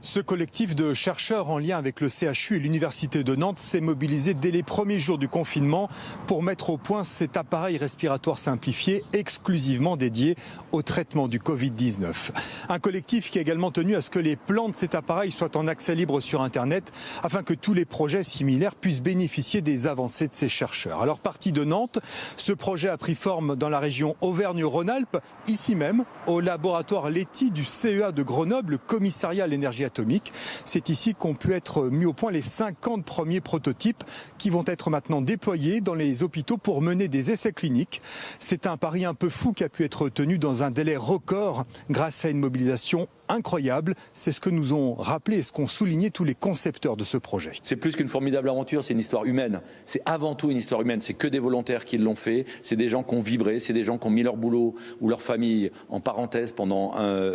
Ce collectif de chercheurs en lien avec le CHU et l'Université de Nantes s'est mobilisé dès les premiers jours du confinement pour mettre au point cet appareil respiratoire simplifié exclusivement dédié au traitement du Covid-19. Un collectif qui a également tenu à ce que les plans de cet appareil soient en accès libre sur Internet afin que tous les projets similaires puissent bénéficier des avancées de ces chercheurs. Alors parti de Nantes, ce projet a pris forme dans la région Auvergne-Rhône-Alpes, ici même au laboratoire Leti du CEA de Grenoble, le commissariat à l'énergie atomique. C'est ici qu'ont pu être mis au point les 50 premiers prototypes qui vont être maintenant déployés dans les hôpitaux pour mener des essais cliniques. C'est un pari un peu fou qui a pu être tenu dans un délai record grâce à une mobilisation incroyable. C'est ce que nous ont rappelé et ce qu'ont souligné tous les concepteurs de ce projet. C'est plus qu'une formidable aventure, c'est une histoire humaine. C'est avant tout une histoire humaine. C'est que des volontaires qui l'ont fait. C'est des gens qui ont vibré. C'est des gens qui ont mis leur boulot ou leur famille en parenthèse pendant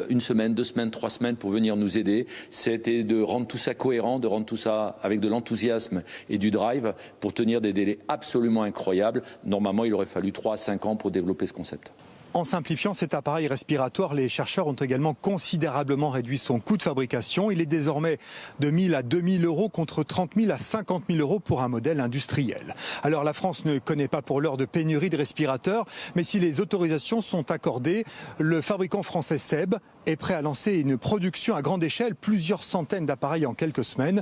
une semaine, 2 semaines, 3 semaines pour venir nous aider. C'était de rendre tout ça cohérent, de rendre tout ça avec de l'enthousiasme et du drive pour tenir des délais absolument incroyables. Normalement, il aurait fallu 3 à 5 ans pour développer ce concept. En simplifiant cet appareil respiratoire, les chercheurs ont également considérablement réduit son coût de fabrication. Il est désormais de 1 000 à 2 000 euros contre 30 000 à 50 000 euros pour un modèle industriel. Alors la France ne connaît pas pour l'heure de pénurie de respirateurs, mais si les autorisations sont accordées, le fabricant français SEB est prêt à lancer une production à grande échelle, plusieurs centaines d'appareils en quelques semaines,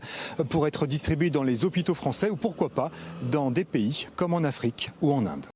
pour être distribués dans les hôpitaux français ou pourquoi pas dans des pays comme en Afrique ou en Inde.